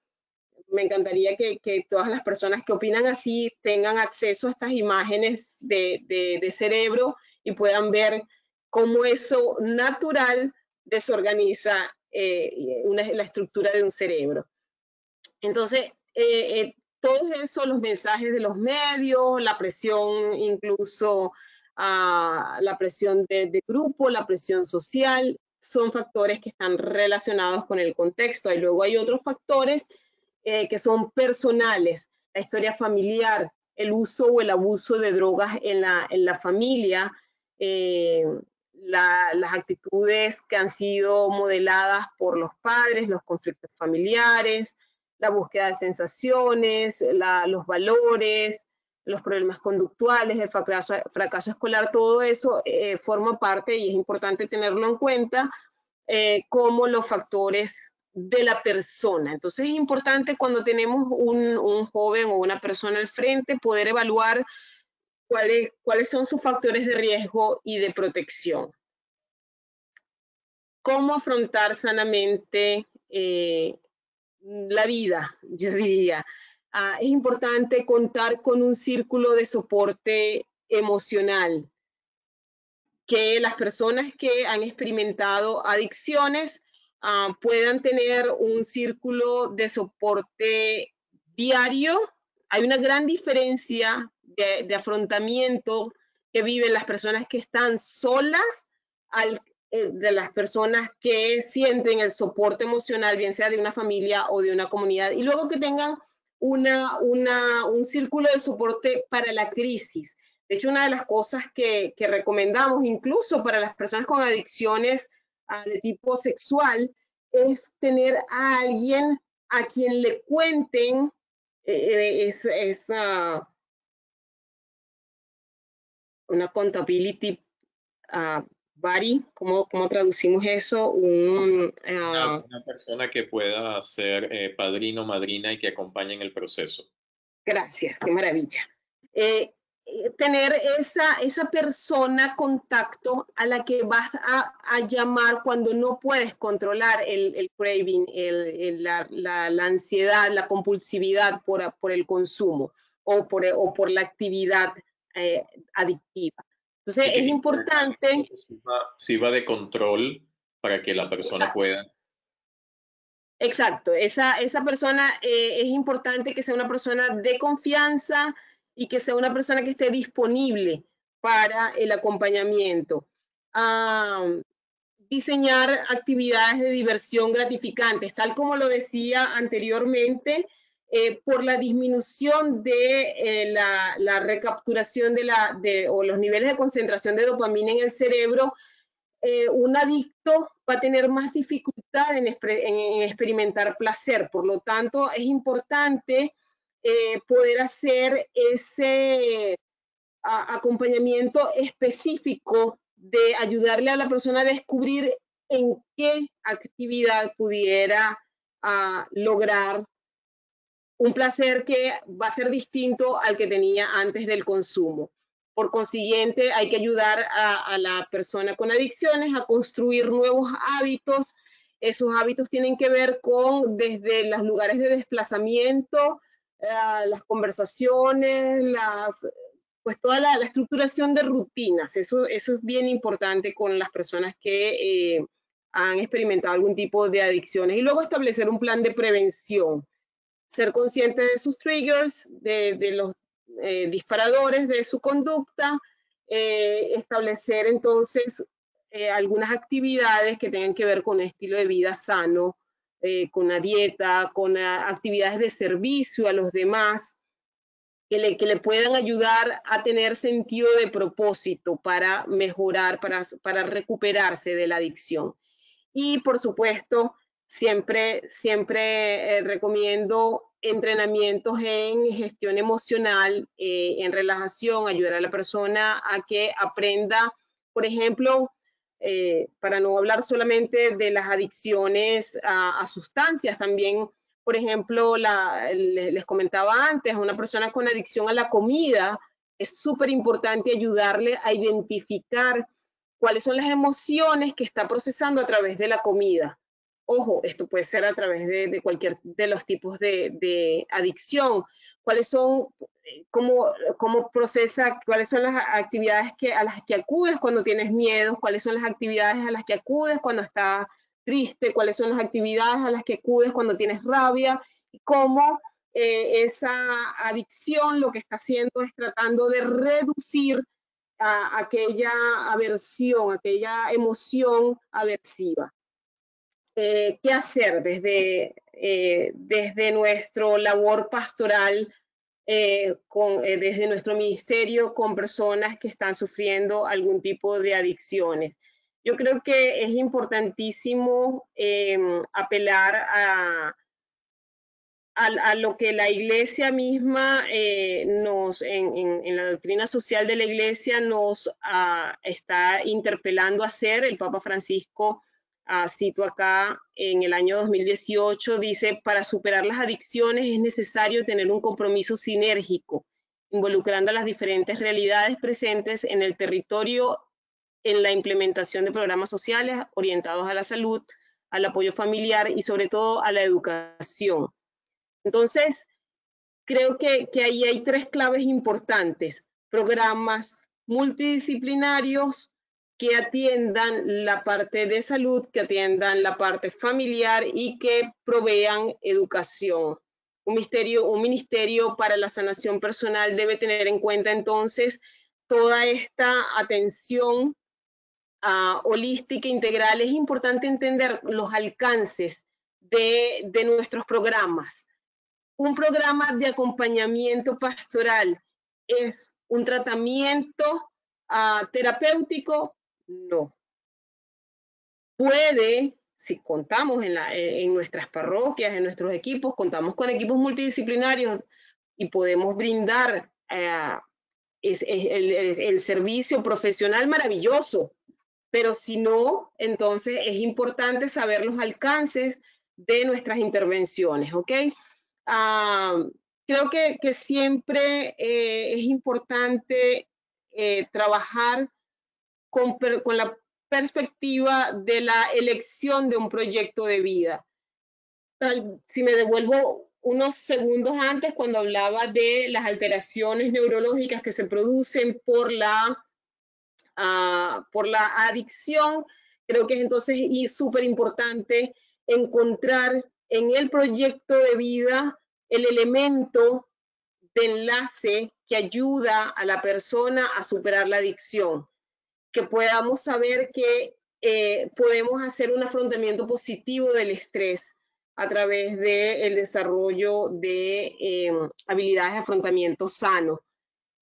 Me encantaría que todas las personas que opinan así tengan acceso a estas imágenes de cerebro y puedan ver cómo eso natural desorganiza la estructura de un cerebro. Entonces, todos esos, los mensajes de los medios, la presión incluso, la presión de grupo, la presión social, son factores que están relacionados con el contexto. Y luego hay otros factores que son personales, la historia familiar, el uso o el abuso de drogas en la familia, las actitudes que han sido modeladas por los padres, los conflictos familiares, la búsqueda de sensaciones, los valores, los problemas conductuales, el fracaso escolar. Todo eso forma parte, y es importante tenerlo en cuenta, como los factores de la persona. Entonces es importante, cuando tenemos un joven o una persona al frente, poder evaluar cuáles son sus factores de riesgo y de protección. ¿Cómo afrontar sanamente la vida? Yo diría, es importante contar con un círculo de soporte emocional, que las personas que han experimentado adicciones puedan tener un círculo de soporte diario. Hay una gran diferencia de afrontamiento que viven las personas que están solas de las personas que sienten el soporte emocional, bien sea de una familia o de una comunidad, y luego que tengan un círculo de soporte para la crisis. De hecho, una de las cosas que recomendamos, incluso para las personas con adicciones de tipo sexual, es tener a alguien a quien le cuenten una accountability buddy. ¿Cómo traducimos eso? Una persona que pueda ser padrino, madrina y que acompañe en el proceso. Gracias, qué maravilla. Tener esa persona contacto a la que vas a llamar cuando no puedes controlar el craving, la ansiedad, la compulsividad por el consumo o por la actividad adictiva. Entonces es importante. Sirva de control para que la persona pueda. Exacto, esa persona es importante que sea una persona de confianza y que sea una persona que esté disponible para el acompañamiento. Diseñar actividades de diversión gratificantes, tal como lo decía anteriormente. por la disminución de la recapturación o los niveles de concentración de dopamina en el cerebro, un adicto va a tener más dificultad en experimentar placer. Por lo tanto, es importante poder hacer ese acompañamiento específico de ayudarle a la persona a descubrir en qué actividad pudiera lograr un placer que va a ser distinto al que tenía antes del consumo. Por consiguiente, hay que ayudar a la persona con adicciones a construir nuevos hábitos. Esos hábitos tienen que ver con desde los lugares de desplazamiento, las conversaciones, pues toda la estructuración de rutinas. Eso es bien importante con las personas que han experimentado algún tipo de adicciones. Y luego establecer un plan de prevención. Ser consciente de sus triggers, de los disparadores de su conducta, establecer entonces algunas actividades que tengan que ver con un estilo de vida sano, con una dieta, con actividades de servicio a los demás, que le puedan ayudar a tener sentido de propósito para mejorar, para recuperarse de la adicción. Y por supuesto, siempre recomiendo entrenamientos en gestión emocional, en relajación, ayudar a la persona a que aprenda, por ejemplo, para no hablar solamente de las adicciones a sustancias, también, por ejemplo, les comentaba antes, a una persona con adicción a la comida, es súper importante ayudarle a identificar cuáles son las emociones que está procesando a través de la comida. Ojo, esto puede ser a través de cualquier de los tipos de adicción. ¿Cuáles son, cómo procesa, cuáles son las actividades a las que acudes cuando tienes miedo? ¿Cuáles son las actividades a las que acudes cuando estás triste? ¿Cuáles son las actividades a las que acudes cuando tienes rabia? Y cómo esa adicción lo que está haciendo es tratando de reducir aquella aversión, aquella emoción aversiva. ¿Qué hacer desde nuestra labor pastoral, desde nuestro ministerio con personas que están sufriendo algún tipo de adicciones? Yo creo que es importantísimo apelar a lo que la iglesia misma en la doctrina social de la iglesia nos está interpelando a hacer. El Papa Francisco, cito acá, en el año 2018, dice: para superar las adicciones es necesario tener un compromiso sinérgico, involucrando a las diferentes realidades presentes en el territorio en la implementación de programas sociales orientados a la salud, al apoyo familiar y sobre todo a la educación. Entonces, creo que ahí hay tres claves importantes: programas multidisciplinarios que atiendan la parte de salud, que atiendan la parte familiar y que provean educación. Un ministerio para la sanación personal debe tener en cuenta entonces toda esta atención holística integral. Es importante entender los alcances de nuestros programas. Un programa de acompañamiento pastoral es un tratamiento terapéutico. No. Puede, si contamos en nuestras parroquias, en nuestros equipos, contamos con equipos multidisciplinarios y podemos brindar el servicio profesional maravilloso, pero si no, entonces es importante saber los alcances de nuestras intervenciones, ¿ok? Creo que siempre es importante trabajar con la perspectiva de la elección de un proyecto de vida. Si me devuelvo unos segundos antes, cuando hablaba de las alteraciones neurológicas que se producen por la adicción, creo que es entonces súper importante encontrar en el proyecto de vida el elemento de enlace que ayuda a la persona a superar la adicción, que podamos saber que podemos hacer un afrontamiento positivo del estrés, a través del desarrollo de habilidades de afrontamiento sano.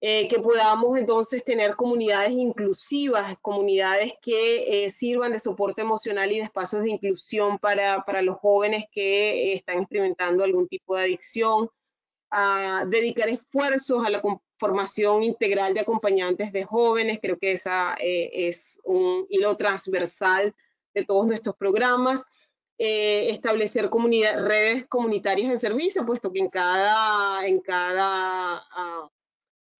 Que podamos entonces tener comunidades inclusivas, comunidades que sirvan de soporte emocional y de espacios de inclusión para los jóvenes que están experimentando algún tipo de adicción, dedicar esfuerzos a la formación integral de acompañantes de jóvenes. Creo que esa es un hilo transversal de todos nuestros programas. Establecer redes comunitarias de servicio, puesto que en cada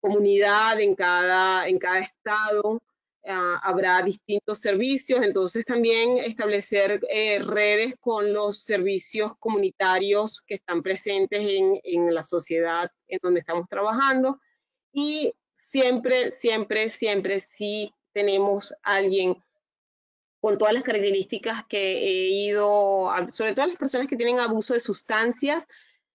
comunidad, en cada estado, habrá distintos servicios. Entonces también establecer redes con los servicios comunitarios que están presentes en la sociedad en donde estamos trabajando. Y siempre, siempre, siempre, si tenemos alguien con todas las características que he ido, sobre todo las personas que tienen abuso de sustancias,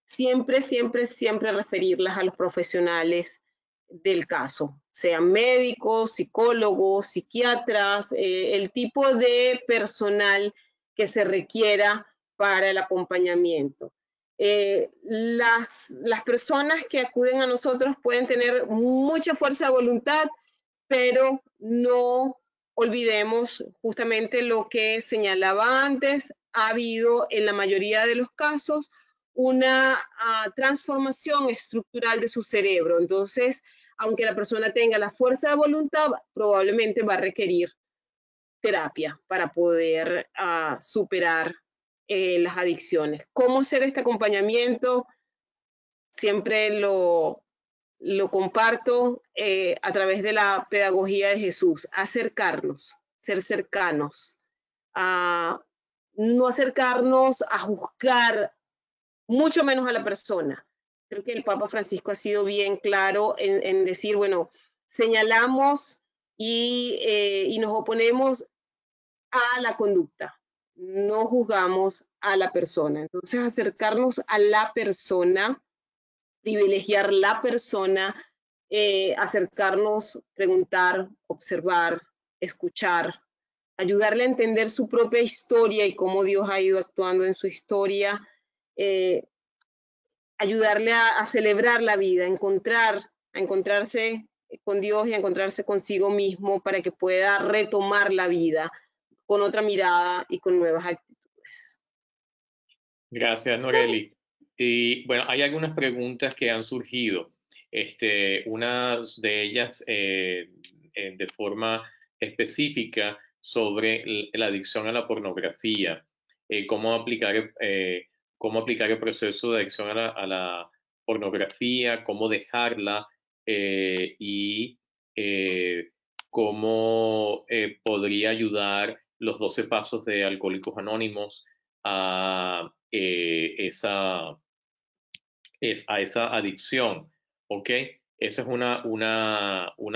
siempre, siempre, siempre referirlas a los profesionales del caso, sean médicos, psicólogos, psiquiatras, el tipo de personal que se requiera para el acompañamiento. Las personas que acuden a nosotros pueden tener mucha fuerza de voluntad, pero no olvidemos justamente lo que señalaba antes. Ha habido en la mayoría de los casos una transformación estructural de su cerebro. Entonces, aunque la persona tenga la fuerza de voluntad, probablemente va a requerir terapia para poder superar las adicciones. ¿Cómo hacer este acompañamiento? Siempre lo comparto a través de la pedagogía de Jesús. Acercarnos, ser cercanos, no acercarnos a juzgar, mucho menos a la persona. Creo que el Papa Francisco ha sido bien claro en decir, bueno, señalamos y nos oponemos a la conducta, no juzgamos a la persona. Entonces, acercarnos a la persona, privilegiar la persona, acercarnos, preguntar, observar, escuchar, ayudarle a entender su propia historia y cómo Dios ha ido actuando en su historia, ayudarle a celebrar la vida, a encontrarse con Dios y a encontrarse consigo mismo para que pueda retomar la vida con otra mirada y con nuevas actitudes. Gracias, Noreli. Y bueno, hay algunas preguntas que han surgido. Unas de ellas de forma específica sobre la adicción a la pornografía, cómo aplicar el proceso de adicción a la pornografía, cómo dejarla y cómo podría ayudar los 12 pasos de Alcohólicos Anónimos a esa adicción, ¿ok? Esa es una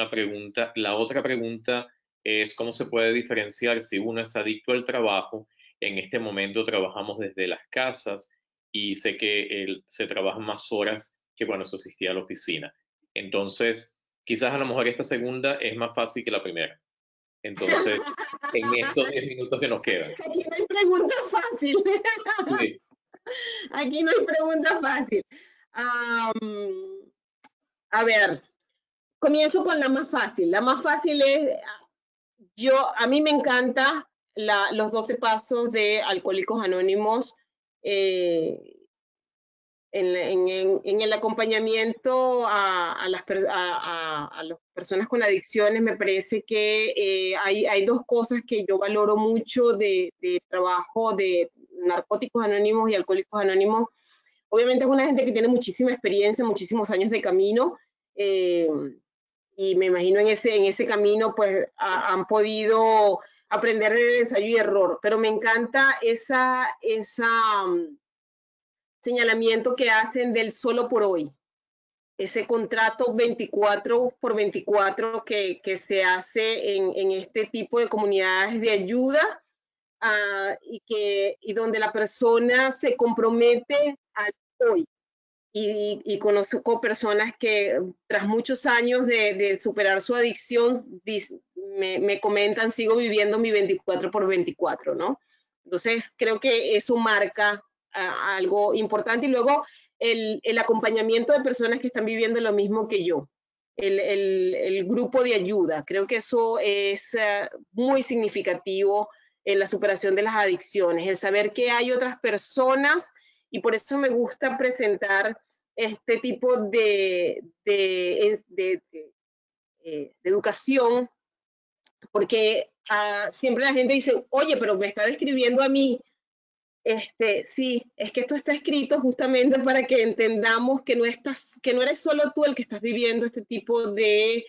pregunta. La otra pregunta es cómo se puede diferenciar si uno es adicto al trabajo. En este momento trabajamos desde las casas y sé que se trabajan más horas que cuando se asistía a la oficina. Entonces, quizás a lo mejor esta segunda es más fácil que la primera. Entonces, en estos 10 minutos que nos quedan. Aquí no hay pregunta fácil. Sí. Aquí no hay pregunta fácil. A ver, comienzo con la más fácil. La más fácil es, a mí me encanta los 12 pasos de Alcohólicos Anónimos en el acompañamiento a las personas con adicciones. Me parece que hay dos cosas que yo valoro mucho de trabajo de Narcóticos Anónimos y Alcohólicos Anónimos. Obviamente es una gente que tiene muchísima experiencia, muchísimos años de camino, y me imagino en ese camino pues han podido aprender de ensayo y error, pero me encanta esa señalamiento que hacen del solo por hoy, ese contrato 24 por 24 que se hace en este tipo de comunidades de ayuda, y donde la persona se compromete al hoy. Y conozco personas que tras muchos años de superar su adicción me comentan, sigo viviendo mi 24 por 24, ¿no? Entonces creo que eso marca algo importante. Y luego el acompañamiento de personas que están viviendo lo mismo que yo. El grupo de ayuda. Creo que eso es muy significativo en la superación de las adicciones, el saber que hay otras personas, y por eso me gusta presentar este tipo de educación, porque siempre la gente dice, oye, pero me está describiendo a mí. Sí, es que esto está escrito justamente para que entendamos que no eres solo tú el que estás viviendo este tipo de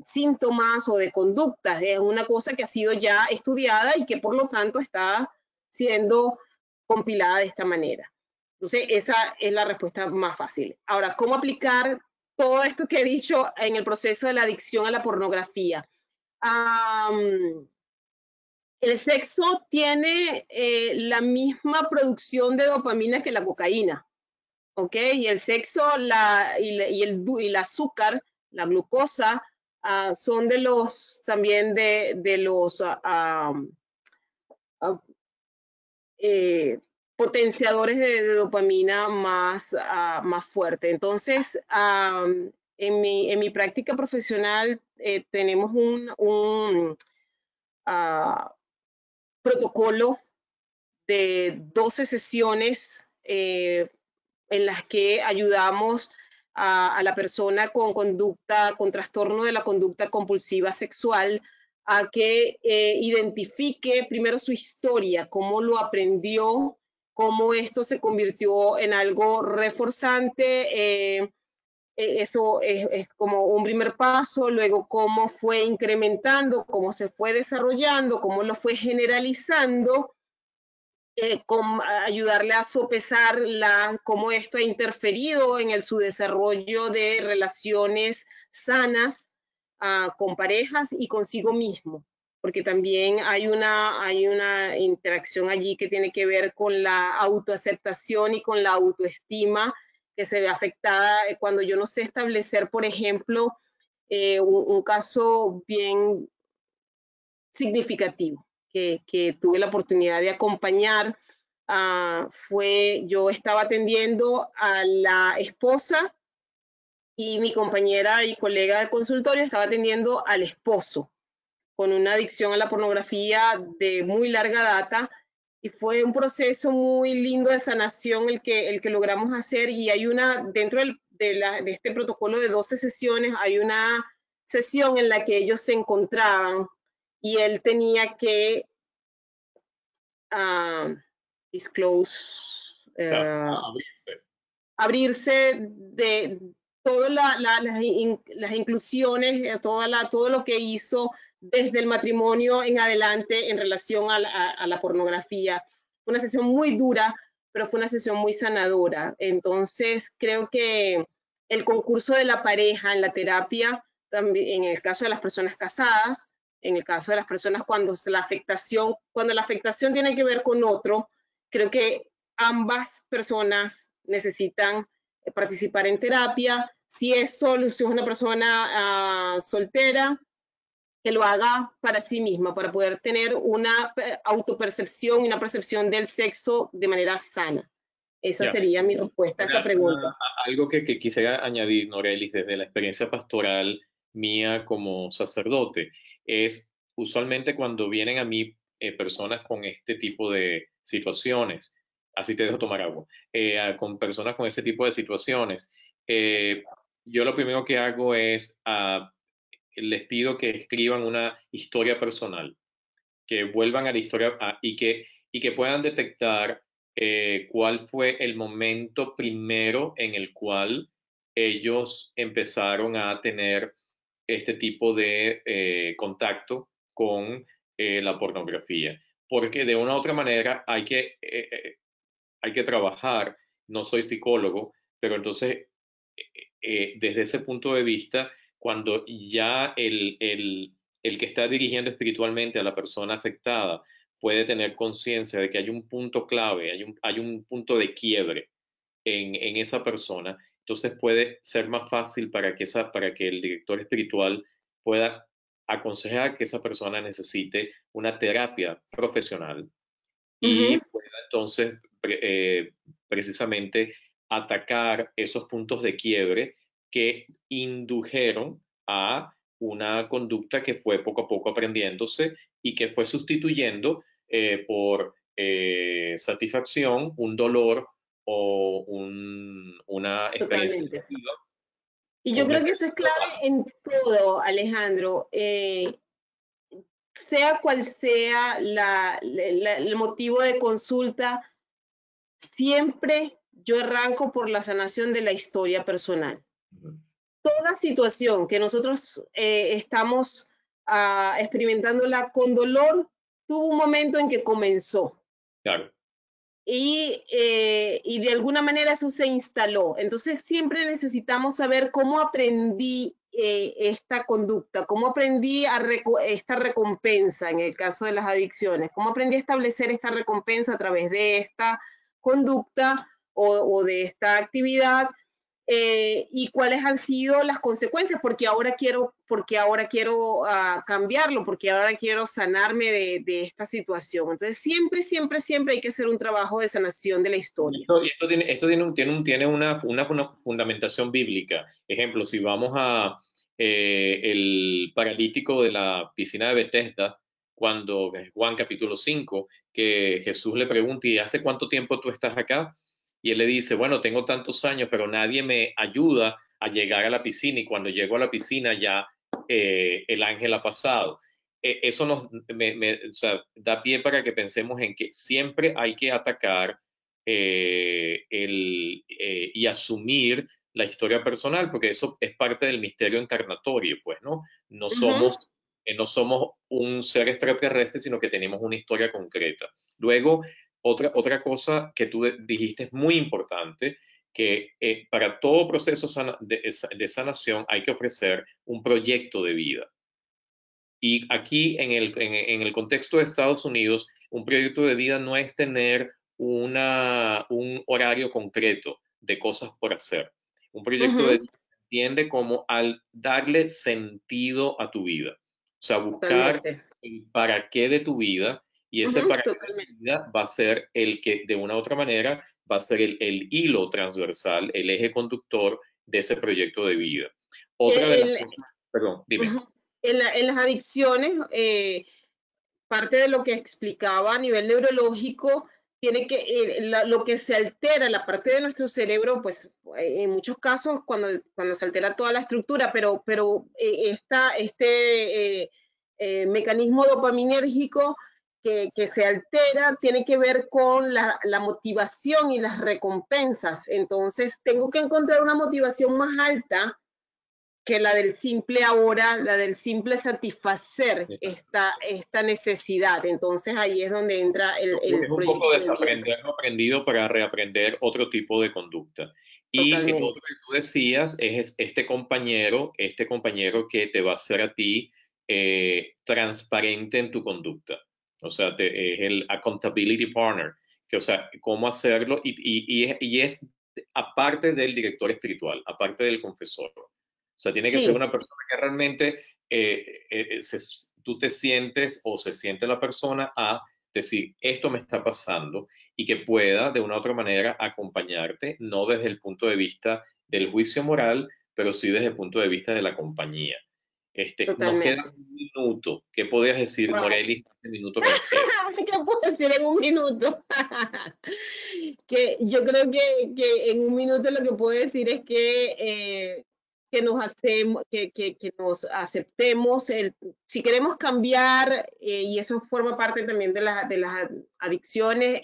síntomas o de conductas. Es una cosa que ha sido ya estudiada y que por lo tanto está siendo compilada de esta manera. Entonces, esa es la respuesta más fácil. Ahora, ¿cómo aplicar todo esto que he dicho en el proceso de la adicción a la pornografía? El sexo tiene la misma producción de dopamina que la cocaína, ¿ok? Y el sexo y el azúcar, la glucosa, son de los también de los potenciadores de dopamina más fuerte. Entonces, en mi práctica profesional tenemos un protocolo de 12 sesiones en las que ayudamos a la persona con trastorno de la conducta compulsiva sexual a que identifique primero su historia, cómo lo aprendió, cómo esto se convirtió en algo reforzante. Eso es como un primer paso, luego cómo fue incrementando, cómo se fue desarrollando, cómo lo fue generalizando, ayudarle a sopesar cómo esto ha interferido en su desarrollo de relaciones sanas con parejas y consigo mismo, porque también hay una interacción allí que tiene que ver con la autoaceptación y con la autoestima que se ve afectada cuando yo no sé establecer, por ejemplo, un caso bien significativo que tuve la oportunidad de acompañar. Yo estaba atendiendo a la esposa y mi compañera y colega de consultorio estaba atendiendo al esposo con una adicción a la pornografía de muy larga data, y fue un proceso muy lindo de sanación el que logramos hacer. Y hay dentro de este protocolo de 12 sesiones, hay una sesión en la que ellos se encontraban y él tenía que abrirse de todas las inclusiones, todo lo que hizo desde el matrimonio en adelante en relación a la pornografía. Fue una sesión muy dura, pero fue una sesión muy sanadora. Entonces, creo que el concurso de la pareja en la terapia, también en el caso de las personas casadas, en el caso de las personas cuando la afectación tiene que ver con otro, creo que ambas personas necesitan participar en terapia. Si es una persona soltera, que lo haga para sí misma, para poder tener una autopercepción y una percepción del sexo de manera sana. Esa sería mi respuesta a esa pregunta. Algo que quisiera añadir, Norelis, desde la experiencia pastoral mía como sacerdote, es usualmente cuando vienen a mí personas con este tipo de situaciones, así te dejo tomar agua, con personas con ese tipo de situaciones, yo lo primero que hago es les pido que escriban una historia personal, que vuelvan a la historia y que puedan detectar cuál fue el momento primero en el cual ellos empezaron a tener este tipo de contacto con la pornografía. Porque de una u otra manera hay que trabajar. No soy psicólogo, pero entonces desde ese punto de vista, cuando ya el que está dirigiendo espiritualmente a la persona afectada puede tener conciencia de que hay un punto clave, hay un punto de quiebre en esa persona, entonces puede ser más fácil para que el director espiritual pueda aconsejar que esa persona necesite una terapia profesional y pueda entonces precisamente atacar esos puntos de quiebre que indujeron a una conducta que fue poco a poco aprendiéndose y que fue sustituyendo por satisfacción, un dolor o una experiencia Totalmente. positiva. Y yo creo que eso es clave en todo, Alejandro. Sea cual sea el motivo de consulta, siempre yo arranco por la sanación de la historia personal. Toda situación que nosotros estamos experimentándola con dolor, tuvo un momento en que comenzó. Claro. Y de alguna manera eso se instaló. Entonces siempre necesitamos saber cómo aprendí esta conducta, cómo aprendí esta recompensa en el caso de las adicciones, cómo aprendí a establecer esta recompensa a través de esta conducta o de esta actividad, y cuáles han sido las consecuencias, porque ahora quiero cambiarlo, porque ahora quiero sanarme de esta situación. Entonces siempre hay que hacer un trabajo de sanación de la historia. Esto tiene una fundamentación bíblica. Ejemplo, si vamos a el paralítico de la piscina de Bethesda, cuando Juan capítulo 5, que Jesús le pregunta, ¿y hace cuánto tiempo tú estás acá? Y él le dice, bueno, tengo tantos años, pero nadie me ayuda a llegar a la piscina, y cuando llego a la piscina ya el ángel ha pasado. Eso nos da pie para que pensemos en que siempre hay que atacar y asumir la historia personal, porque eso es parte del misterio encarnatorio, pues, ¿no? No somos un ser extraterrestre, sino que tenemos una historia concreta. Luego, otra cosa que tú dijiste es muy importante, que para todo proceso de sanación hay que ofrecer un proyecto de vida. Y aquí en el contexto de Estados Unidos, un proyecto de vida no es tener un horario concreto de cosas por hacer. Un proyecto de vida se entiende como al darle sentido a tu vida. O sea, buscar el para qué de tu vida, y ese para qué de tu vida va a ser el que de una u otra manera va a ser el hilo transversal, el eje conductor de ese proyecto de vida. Otra de las cosas, perdón, dime. En las adicciones, parte de lo que explicaba a nivel neurológico, tiene que, lo que se altera, la parte de nuestro cerebro, pues en muchos casos cuando se altera toda la estructura, pero este mecanismo dopaminérgico que se altera tiene que ver con la motivación y las recompensas. Entonces tengo que encontrar una motivación más alta que la del simple ahora, la del simple satisfacer esta necesidad. Entonces ahí es donde entra el es un poco desaprender lo aprendido para reaprender otro tipo de conducta. Y lo otro que tú decías es este compañero que te va a hacer a ti transparente en tu conducta. O sea, es el accountability partner, que, o sea, cómo hacerlo, y es aparte del director espiritual, aparte del confesor. O sea, tiene que ser una persona que realmente tú te sientes o se siente la persona a decir, esto me está pasando, y que pueda de una u otra manera acompañarte, no desde el punto de vista del juicio moral, pero sí desde el punto de vista de la compañía. Nos queda un minuto. ¿Qué podrías decir, Norelis, en este minuto que nos queda? ¿Qué puedo decir en un minuto? Que yo creo que en un minuto lo que puedo decir es que nos aceptemos. Si queremos cambiar, y eso forma parte también de las adicciones,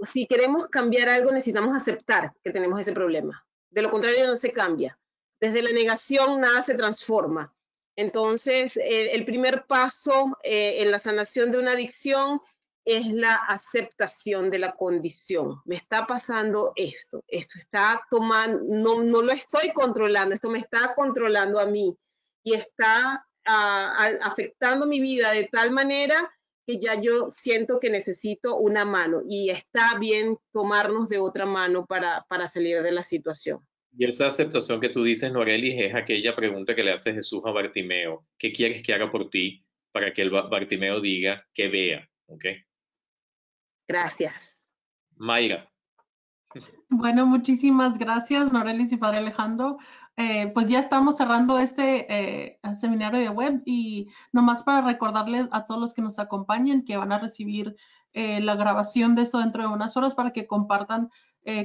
si queremos cambiar algo necesitamos aceptar que tenemos ese problema. De lo contrario no se cambia. Desde la negación nada se transforma. Entonces, el primer paso en la sanación de una adicción es la aceptación de la condición. Me está pasando esto está tomando, no lo estoy controlando, esto me está controlando a mí y está afectando mi vida de tal manera que ya yo siento que necesito una mano, y está bien tomarnos de otra mano para salir de la situación. Y esa aceptación que tú dices, Norelis, es aquella pregunta que le hace Jesús a Bartimeo: ¿qué quieres que haga por ti? para que el Bartimeo diga que vea. ¿Ok? Gracias. Mayra. Bueno, muchísimas gracias, Norelis y Padre Alejandro. Pues ya estamos cerrando este seminario de web y nomás para recordarles a todos los que nos acompañan que van a recibir la grabación de esto dentro de unas horas para que compartan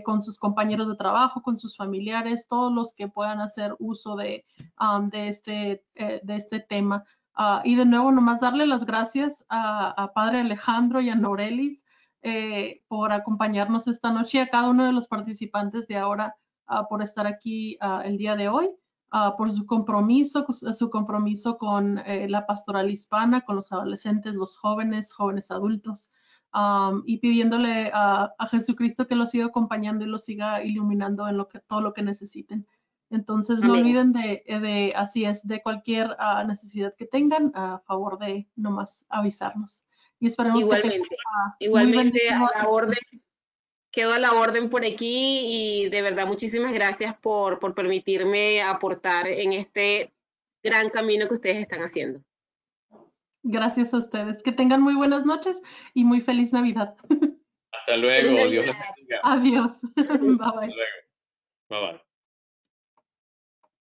con sus compañeros de trabajo, con sus familiares, todos los que puedan hacer uso de este tema. Y de nuevo, nomás darle las gracias a Padre Alejandro y a Norelis por acompañarnos esta noche y a cada uno de los participantes de ahora por estar aquí el día de hoy, por su compromiso con la pastoral hispana, con los adolescentes, los jóvenes adultos, y pidiéndole a Jesucristo que los siga acompañando y los siga iluminando en todo lo que necesiten. Entonces, no olviden de cualquier necesidad que tengan, a favor de nomás avisarnos. Y esperemos igualmente a la orden, quedo a la orden por aquí y de verdad muchísimas gracias por permitirme aportar en este gran camino que ustedes están haciendo. Gracias a ustedes. Que tengan muy buenas noches y muy feliz Navidad. Hasta luego. Dios les bendiga. Adiós. Bye bye. Hasta luego. Bye bye.